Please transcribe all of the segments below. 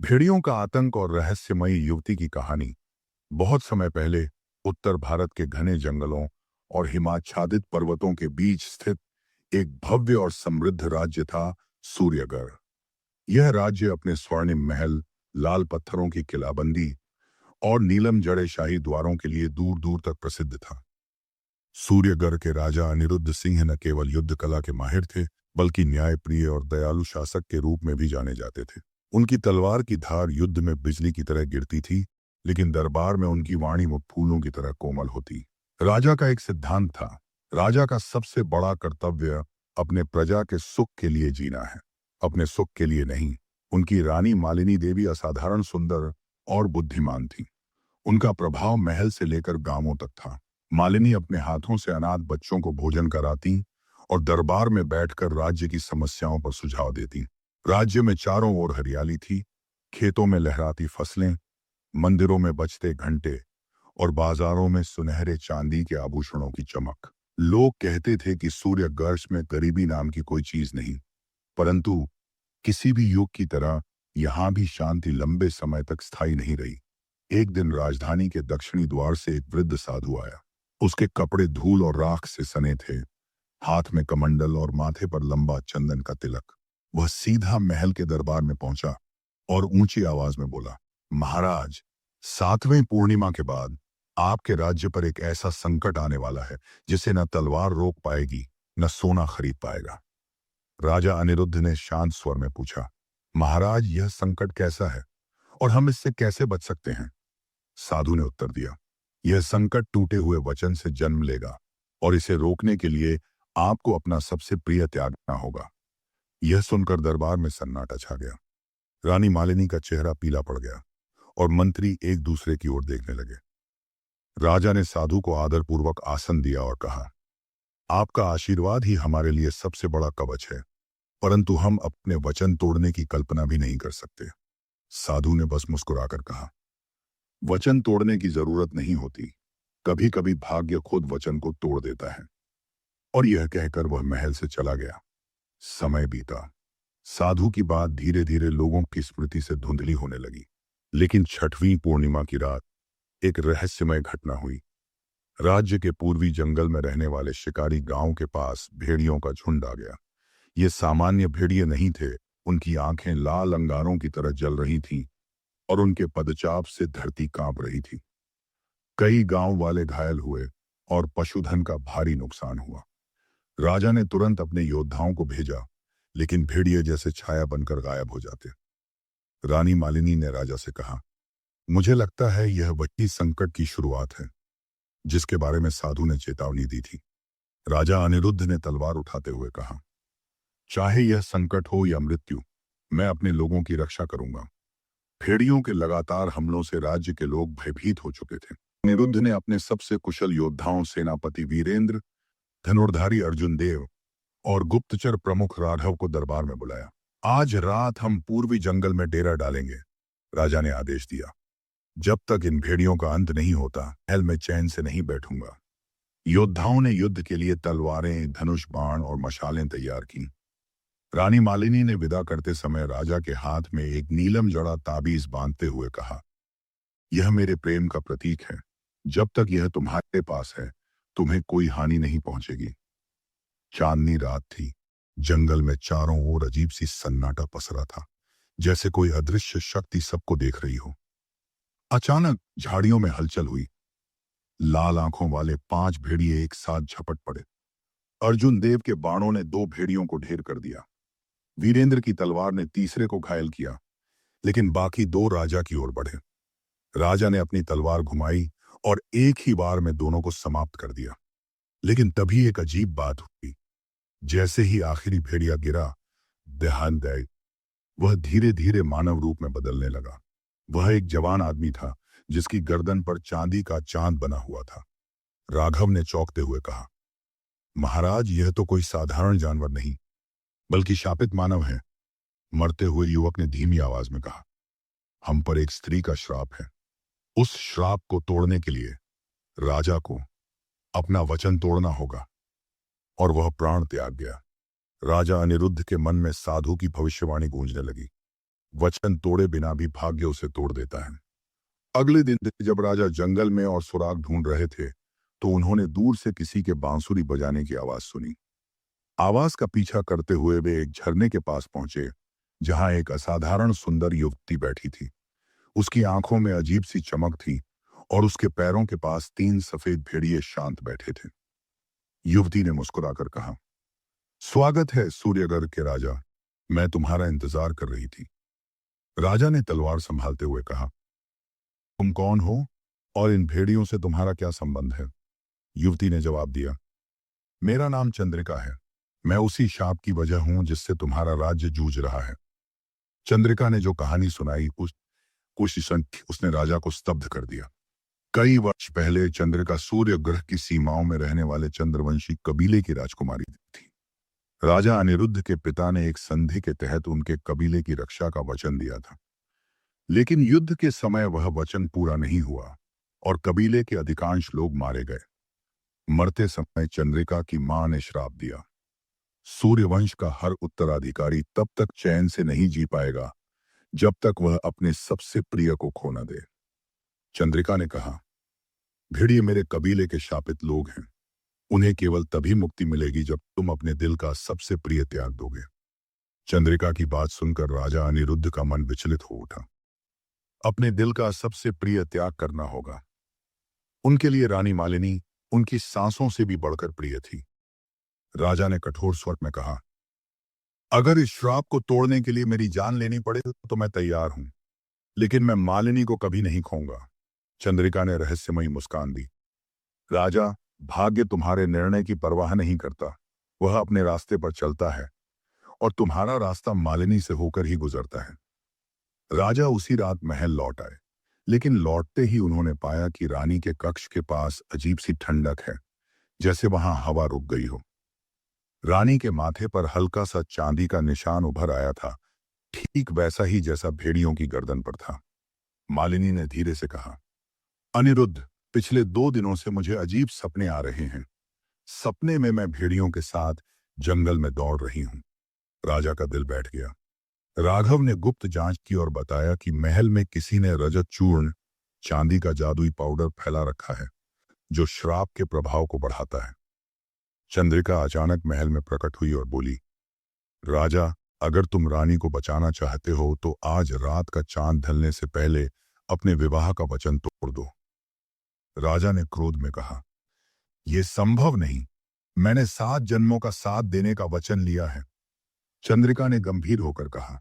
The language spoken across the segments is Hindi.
भेड़ियों का आतंक और रहस्यमयी युवती की कहानी। बहुत समय पहले उत्तर भारत के घने जंगलों और हिमाच्छादित पर्वतों के बीच स्थित एक भव्य और समृद्ध राज्य था, सूर्यगढ़। यह राज्य अपने स्वर्णिम महल, लाल पत्थरों की किलाबंदी और नीलम जड़े शाही द्वारों के लिए दूर दूर तक प्रसिद्ध था। सूर्यगढ़ के राजा अनिरुद्ध सिंह न केवल युद्ध कला के माहिर थे, बल्कि न्यायप्रिय और दयालु शासक के रूप में भी जाने जाते थे। उनकी तलवार की धार युद्ध में बिजली की तरह गिरती थी, लेकिन दरबार में उनकी वाणी वो फूलों की तरह कोमल होती। राजा का एक सिद्धांत था, राजा का सबसे बड़ा कर्तव्य अपने प्रजा के सुख के लिए जीना है, अपने सुख के लिए नहीं। उनकी रानी मालिनी देवी असाधारण सुंदर और बुद्धिमान थी। उनका प्रभाव महल से लेकर गांवों तक था। मालिनी अपने हाथों से अनाथ बच्चों को भोजन कराती और दरबार में बैठकर राज्य की समस्याओं पर सुझाव देती। राज्य में चारों ओर हरियाली थी, खेतों में लहराती फसलें, मंदिरों में बजते घंटे और बाजारों में सुनहरे चांदी के आभूषणों की चमक। लोग कहते थे कि सूर्यगढ़ में गरीबी नाम की कोई चीज नहीं, परंतु किसी भी युग की तरह यहां भी शांति लंबे समय तक स्थायी नहीं रही। एक दिन राजधानी के दक्षिणी द्वार से एक वृद्ध साधु आया। उसके कपड़े धूल और राख से सने थे, हाथ में कमंडल और माथे पर लंबा चंदन का तिलक। वह सीधा महल के दरबार में पहुंचा और ऊंची आवाज में बोला, महाराज, 7वें पूर्णिमा के बाद आपके राज्य पर एक ऐसा संकट आने वाला है जिसे न तलवार रोक पाएगी, न सोना खरीद पाएगा। राजा अनिरुद्ध ने शांत स्वर में पूछा, महाराज, यह संकट कैसा है और हम इससे कैसे बच सकते हैं? साधु ने उत्तर दिया, यह संकट टूटे हुए वचन से जन्म लेगा और इसे रोकने के लिए आपको अपना सबसे प्रिय त्यागना होगा। यह सुनकर दरबार में सन्नाटा छा गया। रानी मालिनी का चेहरा पीला पड़ गया और मंत्री एक दूसरे की ओर देखने लगे। राजा ने साधु को आदरपूर्वक आसन दिया और कहा, आपका आशीर्वाद ही हमारे लिए सबसे बड़ा कवच है, परंतु हम अपने वचन तोड़ने की कल्पना भी नहीं कर सकते। साधु ने बस मुस्कुराकर कहा, वचन तोड़ने की जरूरत नहीं होती, कभी कभी भाग्य खुद वचन को तोड़ देता है। और यह कहकर वह महल से चला गया। समय बीता। साधु की बात धीरे धीरे लोगों की स्मृति से धुंधली होने लगी। लेकिन 6वीं पूर्णिमा की रात एक रहस्यमय घटना हुई। राज्य के पूर्वी जंगल में रहने वाले शिकारी गांव के पास भेड़ियों का झुंड आ गया। ये सामान्य भेड़िए नहीं थे, उनकी आंखें लाल अंगारों की तरह जल रही थीं और उनके पदचाप से धरती कांप रही थी। कई गांव वाले घायल हुए और पशुधन का भारी नुकसान हुआ। राजा ने तुरंत अपने योद्धाओं को भेजा, लेकिन भेड़िए जैसे छाया बनकर गायब हो जाते। रानी मालिनी ने राजा से कहा, मुझे लगता है यह वही संकट की शुरुआत है जिसके बारे में साधु ने चेतावनी दी थी। राजा अनिरुद्ध ने तलवार उठाते हुए कहा, चाहे यह संकट हो या मृत्यु, मैं अपने लोगों की रक्षा करूंगा। भेड़ियों के लगातार हमलों से राज्य के लोग भयभीत हो चुके थे। अनिरुद्ध ने अपने सबसे कुशल योद्धाओं, सेनापति वीरेंद्र, धनुर्धारी अर्जुन देव और गुप्तचर प्रमुख राघव को दरबार में बुलाया। आज रात हम पूर्वी जंगल में डेरा डालेंगे, राजा ने आदेश दिया। जब तक इन भेड़ियों का अंत नहीं होता, महल में चैन से नहीं बैठूंगा। योद्धाओं ने युद्ध के लिए तलवारें, धनुष बाण और मशालें तैयार की। रानी मालिनी ने विदा करते समय राजा के हाथ में एक नीलम जड़ा ताबीज बांधते हुए कहा, यह मेरे प्रेम का प्रतीक है। जब तक यह तुम्हारे पास है, तुम्हें कोई हानि नहीं पहुंचेगी। चांदनी रात थी। जंगल में चारों ओर अजीब सी सन्नाटा पसरा था, जैसे कोई अदृश्य शक्ति सबको देख रही हो। अचानक झाड़ियों में हलचल हुई। लाल आंखों वाले 5 भेड़िए एक साथ झपट पड़े। अर्जुन देव के बाणों ने 2 भेड़ियों को ढेर कर दिया। वीरेंद्र की तलवार ने तीसरे को घायल किया, लेकिन बाकी 2 राजा की ओर बढ़े। राजा ने अपनी तलवार घुमाई और एक ही बार में दोनों को समाप्त कर दिया। लेकिन तभी एक अजीब बात हुई। जैसे ही आखिरी भेड़िया गिरा, ध्यान दे, वह धीरे धीरे मानव रूप में बदलने लगा। वह एक जवान आदमी था, जिसकी गर्दन पर चांदी का चांद बना हुआ था। राघव ने चौंकते हुए कहा, महाराज, यह तो कोई साधारण जानवर नहीं, बल्कि शापित मानव है। मरते हुए युवक ने धीमी आवाज में कहा, हम पर एक स्त्री का श्राप है। उस श्राप को तोड़ने के लिए राजा को अपना वचन तोड़ना होगा। और वह प्राण त्याग गया। राजा अनिरुद्ध के मन में साधु की भविष्यवाणी गूंजने लगी। वचन तोड़े बिना भी भाग्य उसे तोड़ देता है। अगले दिन जब राजा जंगल में और सुराग ढूंढ रहे थे, तो उन्होंने दूर से किसी के बांसुरी बजाने की आवाज सुनी। आवाज का पीछा करते हुए वे एक झरने के पास पहुंचे, जहां एक असाधारण सुंदर युवती बैठी थी। उसकी आंखों में अजीब सी चमक थी और उसके पैरों के पास 3 सफेद भेड़िए शांत बैठे थे। युवती ने मुस्कुराकर कहा, स्वागत है सूर्यगढ़ के राजा, मैं तुम्हारा इंतजार कर रही थी। राजा ने तलवार संभालते हुए कहा, तुम कौन हो और इन भेड़ियों से तुम्हारा क्या संबंध है? युवती ने जवाब दिया, मेरा नाम चंद्रिका है। मैं उसी शाप की वजह हूं जिससे तुम्हारा राज्य जूझ रहा है। चंद्रिका ने जो कहानी सुनाई उसने राजा को स्तब्ध कर दिया। कई वर्ष पहले चंद्रिका सूर्य ग्रह की सीमाओं में रहने वाले चंद्रवंशी कबीले की राजकुमारी थी। राजा अनिरुद्ध के पिता ने एक संधि के तहत उनके कबीले की रक्षा का वचन दिया था, लेकिन युद्ध के समय वह वचन पूरा नहीं हुआ और कबीले के अधिकांश लोग मारे गए। मरते समय चंद्रिका की मां ने श्राप दिया, सूर्यवंश का हर उत्तराधिकारी तब तक चैन से नहीं जी पाएगा जब तक वह अपने सबसे प्रिय को खो न दे। चंद्रिका ने कहा, भेड़िए मेरे कबीले के शापित लोग हैं। उन्हें केवल तभी मुक्ति मिलेगी जब तुम अपने दिल का सबसे प्रिय त्याग दोगे। चंद्रिका की बात सुनकर राजा अनिरुद्ध का मन विचलित हो उठा। अपने दिल का सबसे प्रिय त्याग करना होगा। उनके लिए रानी मालिनी उनकी सांसों से भी बढ़कर प्रिय थी। राजा ने कठोर स्वर में कहा, अगर इस श्राप को तोड़ने के लिए मेरी जान लेनी पड़े तो मैं तैयार हूं, लेकिन मैं मालिनी को कभी नहीं खोऊंगा। चंद्रिका ने रहस्यमयी मुस्कान दी। राजा, भाग्य तुम्हारे निर्णय की परवाह नहीं करता। वह अपने रास्ते पर चलता है और तुम्हारा रास्ता मालिनी से होकर ही गुजरता है। राजा उसी रात महल लौट आए, लेकिन लौटते ही उन्होंने पाया कि रानी के कक्ष के पास अजीब सी ठंडक है, जैसे वहां हवा रुक गई हो। रानी के माथे पर हल्का सा चांदी का निशान उभर आया था, ठीक वैसा ही जैसा भेड़ियों की गर्दन पर था। मालिनी ने धीरे से कहा, अनिरुद्ध, पिछले 2 दिनों से मुझे अजीब सपने आ रहे हैं। सपने में मैं भेड़ियों के साथ जंगल में दौड़ रही हूं। राजा का दिल बैठ गया। राघव ने गुप्त जांच की और बताया कि महल में किसी ने रजत चूर्ण, चांदी का जादुई पाउडर फैला रखा है, जो श्राप के प्रभाव को बढ़ाता है। चंद्रिका अचानक महल में प्रकट हुई और बोली, राजा, अगर तुम रानी को बचाना चाहते हो तो आज रात का चांद ढलने से पहले अपने विवाह का वचन तोड़ दो। राजा ने क्रोध में कहा, यह संभव नहीं। मैंने 7 जन्मों का साथ देने का वचन लिया है। चंद्रिका ने गंभीर होकर कहा,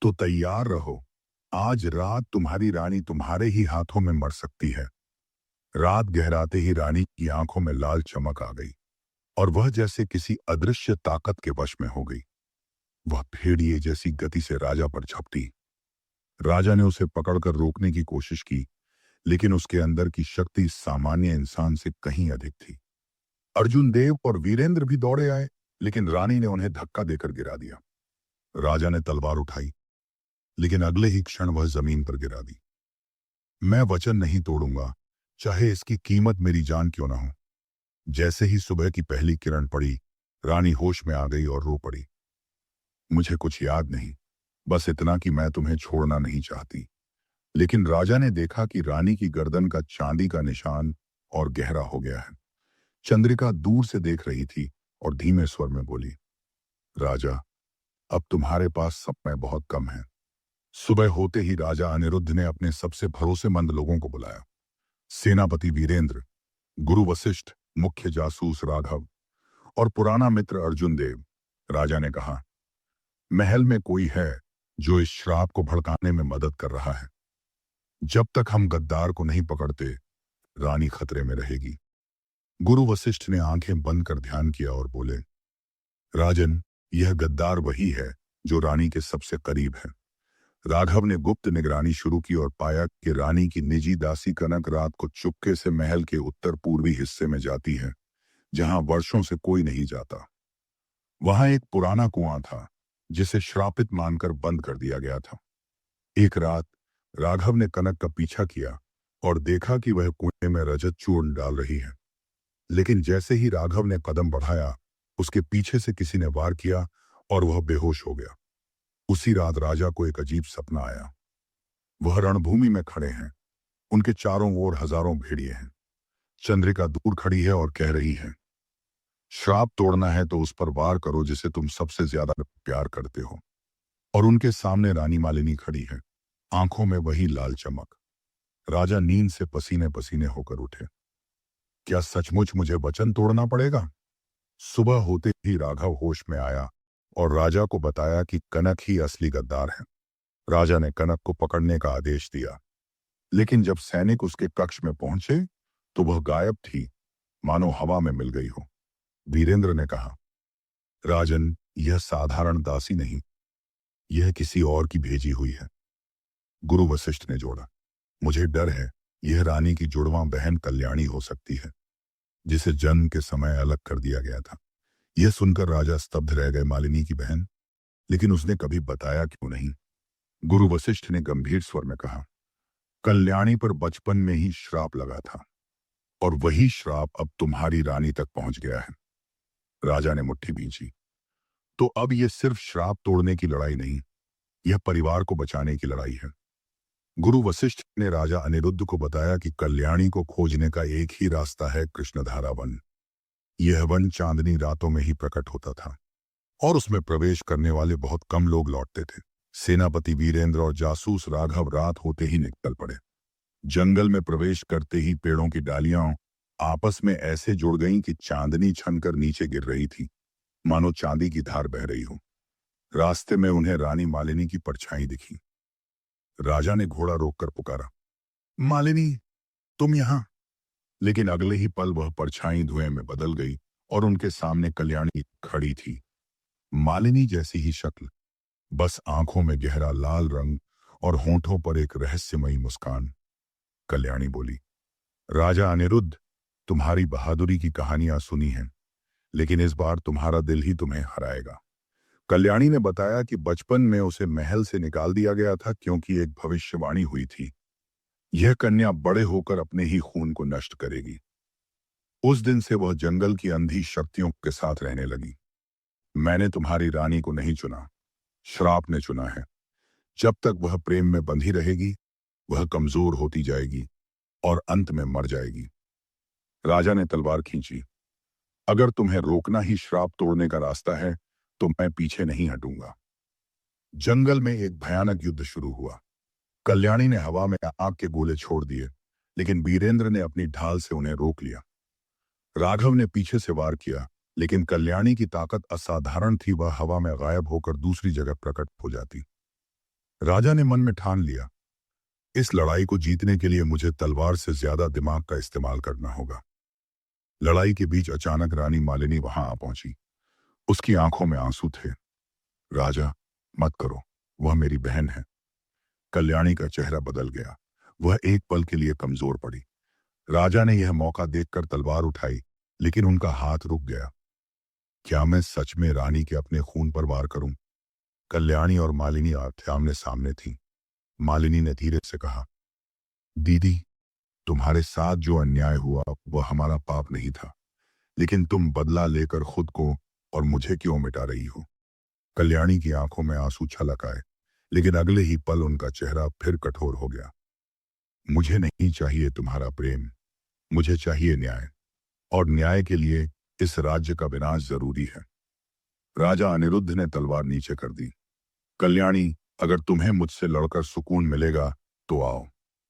तो तैयार रहो। आज रात तुम्हारी रानी तुम्हारे ही हाथों में मर सकती है। रात गहराते ही रानी की आंखों में लाल चमक आ गई और वह जैसे किसी अदृश्य ताकत के वश में हो गई। वह भेड़िए जैसी गति से राजा पर झपटी। राजा ने उसे पकड़कर रोकने की कोशिश की, लेकिन उसके अंदर की शक्ति सामान्य इंसान से कहीं अधिक थी। अर्जुन देव और वीरेंद्र भी दौड़े आए, लेकिन रानी ने उन्हें धक्का देकर गिरा दिया। राजा ने तलवार उठाई, लेकिन अगले ही क्षण वह जमीन पर गिरा दी। मैं वचन नहीं तोड़ूंगा, चाहे इसकी कीमत मेरी जान क्यों ना हो। जैसे ही सुबह की पहली किरण पड़ी, रानी होश में आ गई और रो पड़ी। मुझे कुछ याद नहीं, बस इतना कि मैं तुम्हें छोड़ना नहीं चाहती। लेकिन राजा ने देखा कि रानी की गर्दन का चांदी का निशान और गहरा हो गया है। चंद्रिका दूर से देख रही थी और धीमे स्वर में बोली, राजा, अब तुम्हारे पास समय बहुत कम है। सुबह होते ही राजा अनिरुद्ध ने अपने सबसे भरोसेमंद लोगों को बुलाया। सेनापति वीरेंद्र, गुरु वशिष्ठ, मुख्य जासूस राघव और पुराना मित्र अर्जुन देव। राजा ने कहा, महल में कोई है जो इस श्राप को भड़काने में मदद कर रहा है। जब तक हम गद्दार को नहीं पकड़ते, रानी खतरे में रहेगी। गुरु वशिष्ठ ने आंखें बंद कर ध्यान किया और बोले, राजन, यह गद्दार वही है जो रानी के सबसे करीब है। राघव ने गुप्त निगरानी शुरू की और पाया कि रानी की निजी दासी कनक रात को चुपके से महल के उत्तर पूर्वी हिस्से में जाती है, जहां वर्षों से कोई नहीं जाता। वहां एक पुराना कुआं था, जिसे श्रापित मानकर बंद कर दिया गया था। एक रात राघव ने कनक का पीछा किया और देखा कि वह कुएं में रजत चूर्ण डाल रही है। लेकिन जैसे ही राघव ने कदम बढ़ाया, उसके पीछे से किसी ने वार किया और वह बेहोश हो गया। उसी रात राजा को एक अजीब सपना आया। वह रणभूमि में खड़े हैं, उनके चारों ओर हजारों भेड़िए हैं। चंद्रिका दूर खड़ी है और कह रही है, श्राप तोड़ना है तो उस पर वार करो जिसे तुम सबसे ज्यादा प्यार करते हो। और उनके सामने रानी मालिनी खड़ी है, आंखों में वही लाल चमक। राजा नींद से पसीने पसीने होकर उठे। क्या सचमुच मुझे वचन तोड़ना पड़ेगा? सुबह होते ही राघव होश में आया और राजा को बताया कि कनक ही असली गद्दार है। राजा ने कनक को पकड़ने का आदेश दिया, लेकिन जब सैनिक उसके कक्ष में पहुंचे तो वह गायब थी, मानो हवा में मिल गई हो। वीरेंद्र ने कहा, राजन, यह साधारण दासी नहीं, यह किसी और की भेजी हुई है। गुरु वशिष्ठ ने जोड़ा, मुझे डर है यह रानी की जुड़वां बहन कल्याणी हो सकती है, जिसे जन्म के समय अलग कर दिया गया था। यह सुनकर राजा स्तब्ध रह गए। मालिनी की बहन, लेकिन उसने कभी बताया क्यों नहीं? गुरु वशिष्ठ ने गंभीर स्वर में कहा, कल्याणी पर बचपन में ही श्राप लगा था और वही श्राप अब तुम्हारी रानी तक पहुंच गया है। राजा ने मुट्ठी भींची। तो अब यह सिर्फ श्राप तोड़ने की लड़ाई नहीं, यह परिवार को बचाने की लड़ाई है। गुरु वशिष्ठ ने राजा अनिरुद्ध को बताया कि कल्याणी को खोजने का एक ही रास्ता है, कृष्णधारा वन। यह वन चांदनी रातों में ही प्रकट होता था और उसमें प्रवेश करने वाले बहुत कम लोग लौटते थे। सेनापति वीरेंद्र और जासूस राघव रात होते ही निकल पड़े। जंगल में प्रवेश करते ही पेड़ों की डालियां आपस में ऐसे जुड़ गईं कि चांदनी छनकर नीचे गिर रही थी, मानो चांदी की धार बह रही हो। रास्ते में उन्हें रानी मालिनी की परछाई दिखी। राजा ने घोड़ा रोककर पुकारा, मालिनी, तुम यहां? लेकिन अगले ही पल वह परछाई धुएं में बदल गई और उनके सामने कल्याणी खड़ी थी। मालिनी जैसी ही शक्ल, बस आंखों में गहरा लाल रंग और होंठों पर एक रहस्यमयी मुस्कान। कल्याणी बोली, राजा अनिरुद्ध, तुम्हारी बहादुरी की कहानियां सुनी हैं, लेकिन इस बार तुम्हारा दिल ही तुम्हें हराएगा। कल्याणी ने बताया कि बचपन में उसे महल से निकाल दिया गया था क्योंकि एक भविष्यवाणी हुई थी, यह कन्या बड़े होकर अपने ही खून को नष्ट करेगी। उस दिन से वह जंगल की अंधी शक्तियों के साथ रहने लगी। मैंने तुम्हारी रानी को नहीं चुना, श्राप ने चुना है। जब तक वह प्रेम में बंधी रहेगी, वह कमजोर होती जाएगी और अंत में मर जाएगी। राजा ने तलवार खींची, अगर तुम्हें रोकना ही श्राप तोड़ने का रास्ता है तो मैं पीछे नहीं हटूंगा। जंगल में एक भयानक युद्ध शुरू हुआ। कल्याणी ने हवा में आग के गोले छोड़ दिए, लेकिन वीरेंद्र ने अपनी ढाल से उन्हें रोक लिया। राघव ने पीछे से वार किया, लेकिन कल्याणी की ताकत असाधारण थी, वह हवा में गायब होकर दूसरी जगह प्रकट हो जाती। राजा ने मन में ठान लिया, इस लड़ाई को जीतने के लिए मुझे तलवार से ज्यादा दिमाग का इस्तेमाल करना होगा। लड़ाई के बीच अचानक रानी मालिनी वहां आ पहुंची। उसकी आंखों में आंसू थे। राजा, मत करो, वह मेरी बहन है। कल्याणी का चेहरा बदल गया, वह एक पल के लिए कमजोर पड़ी। राजा ने यह मौका देखकर तलवार उठाई, लेकिन उनका हाथ रुक गया। क्या मैं सच में रानी के अपने खून पर वार करूं? कल्याणी और मालिनी आमने सामने थीं। मालिनी ने धीरे से कहा, दीदी, तुम्हारे साथ जो अन्याय हुआ वह हमारा पाप नहीं था, लेकिन तुम बदला लेकर खुद को और मुझे क्यों मिटा रही हो? कल्याणी की आंखों में आंसू छलक आए, लेकिन अगले ही पल उनका चेहरा फिर कठोर हो गया। मुझे नहीं चाहिए तुम्हारा प्रेम, मुझे चाहिए न्याय, और न्याय के लिए इस राज्य का विनाश जरूरी है। राजा अनिरुद्ध ने तलवार नीचे कर दी। कल्याणी, अगर तुम्हें मुझसे लड़कर सुकून मिलेगा तो आओ,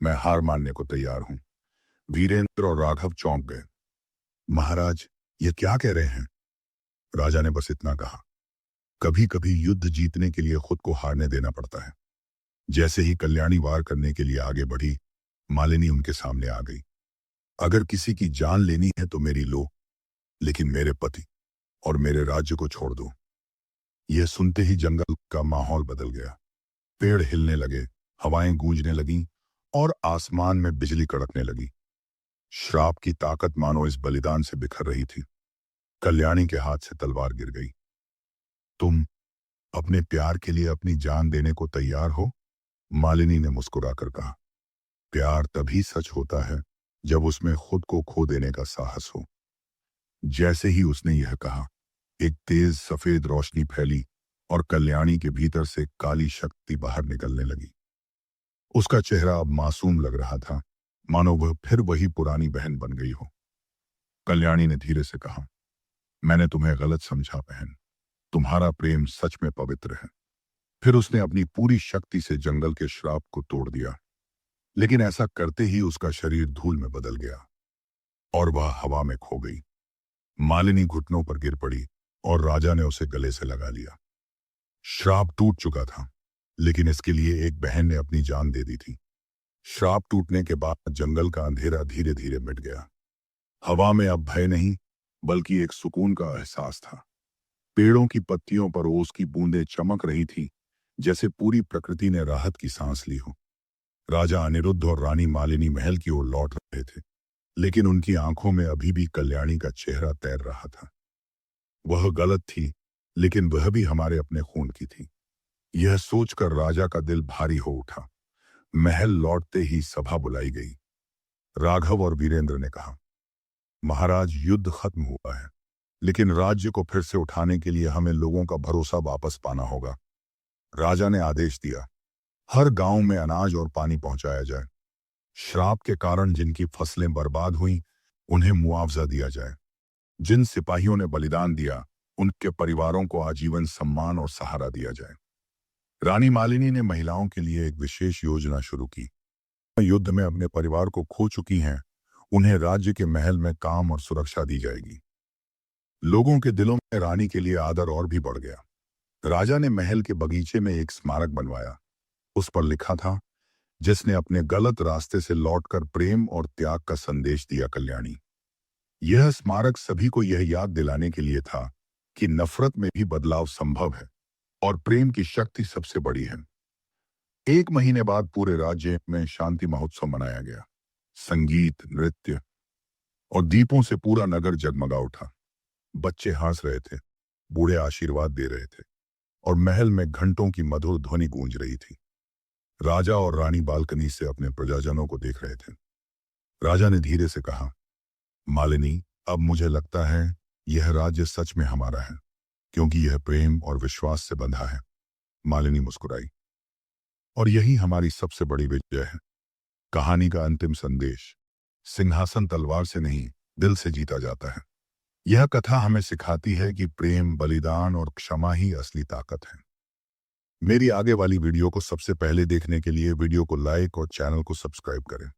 मैं हार मानने को तैयार हूं। वीरेंद्र और राघव चौंक गए। महाराज, ये क्या कह रहे हैं? राजा ने बस इतना कहा, कभी कभी युद्ध जीतने के लिए खुद को हारने देना पड़ता है। जैसे ही कल्याणी वार करने के लिए आगे बढ़ी, मालिनी उनके सामने आ गई। अगर किसी की जान लेनी है तो मेरी लो, लेकिन मेरे पति और मेरे राज्य को छोड़ दो। यह सुनते ही जंगल का माहौल बदल गया। पेड़ हिलने लगे, हवाएं गूंजने लगीं और आसमान में बिजली कड़कने लगी। श्राप की ताकत मानो इस बलिदान से बिखर रही थी। कल्याणी के हाथ से तलवार गिर गई। तुम अपने प्यार के लिए अपनी जान देने को तैयार हो? मालिनी ने मुस्कुराकर कहा, प्यार तभी सच होता है जब उसमें खुद को खो देने का साहस हो। जैसे ही उसने यह कहा, एक तेज सफेद रोशनी फैली और कल्याणी के भीतर से काली शक्ति बाहर निकलने लगी। उसका चेहरा अब मासूम लग रहा था, मानो वह फिर वही पुरानी बहन बन गई हो। कल्याणी ने धीरे से कहा, मैंने तुम्हें गलत समझा बहन, तुम्हारा प्रेम सच में पवित्र है। फिर उसने अपनी पूरी शक्ति से जंगल के श्राप को तोड़ दिया, लेकिन ऐसा करते ही उसका शरीर धूल में बदल गया और वह हवा में खो गई। मालिनी घुटनों पर गिर पड़ी और राजा ने उसे गले से लगा लिया। श्राप टूट चुका था, लेकिन इसके लिए एक बहन ने अपनी जान दे दी थी। श्राप टूटने के बाद जंगल का अंधेरा धीरे धीरे मिट गया। हवा में अब भय नहीं, बल्कि एक सुकून का एहसास था। पेड़ों की पत्तियों पर ओस की बूंदें चमक रही थी, जैसे पूरी प्रकृति ने राहत की सांस ली हो। राजा अनिरुद्ध और रानी मालिनी महल की ओर लौट रहे थे, लेकिन उनकी आंखों में अभी भी कल्याणी का चेहरा तैर रहा था। वह गलत थी, लेकिन वह भी हमारे अपने खून की थी। यह सोचकर राजा का दिल भारी हो उठा। महल लौटते ही सभा बुलाई गई। राघव और वीरेंद्र ने कहा, महाराज, युद्ध खत्म हुआ है, लेकिन राज्य को फिर से उठाने के लिए हमें लोगों का भरोसा वापस पाना होगा। राजा ने आदेश दिया, हर गांव में अनाज और पानी पहुंचाया जाए। श्राप के कारण जिनकी फसलें बर्बाद हुई, उन्हें मुआवजा दिया जाए। जिन सिपाहियों ने बलिदान दिया, उनके परिवारों को आजीवन सम्मान और सहारा दिया जाए। रानी मालिनी ने महिलाओं के लिए एक विशेष योजना शुरू की। युद्ध में अपने परिवार को खो चुकी हैं, उन्हें राज्य के महल में काम और सुरक्षा दी जाएगी। लोगों के दिलों में रानी के लिए आदर और भी बढ़ गया। राजा ने महल के बगीचे में एक स्मारक बनवाया। उस पर लिखा था, जिसने अपने गलत रास्ते से लौटकर प्रेम और त्याग का संदेश दिया, कल्याणी। यह स्मारक सभी को यह याद दिलाने के लिए था कि नफरत में भी बदलाव संभव है और प्रेम की शक्ति सबसे बड़ी है। 1 महीने बाद पूरे राज्य में शांति महोत्सव मनाया गया। संगीत, नृत्य और दीपों से पूरा नगर जगमगा उठा। बच्चे हंस रहे थे, बूढ़े आशीर्वाद दे रहे थे और महल में घंटों की मधुर ध्वनि गूंज रही थी। राजा और रानी बालकनी से अपने प्रजाजनों को देख रहे थे। राजा ने धीरे से कहा, मालिनी, अब मुझे लगता है यह राज्य सच में हमारा है, क्योंकि यह प्रेम और विश्वास से बंधा है। मालिनी मुस्कुराई, और यही हमारी सबसे बड़ी विजय है। कहानी का अंतिम संदेश, सिंहासन तलवार से नहीं, दिल से जीता जाता है। यह कथा हमें सिखाती है कि प्रेम, बलिदान और क्षमा ही असली ताकत है। मेरी आगे वाली वीडियो को सबसे पहले देखने के लिए वीडियो को लाइक और चैनल को सब्सक्राइब करें।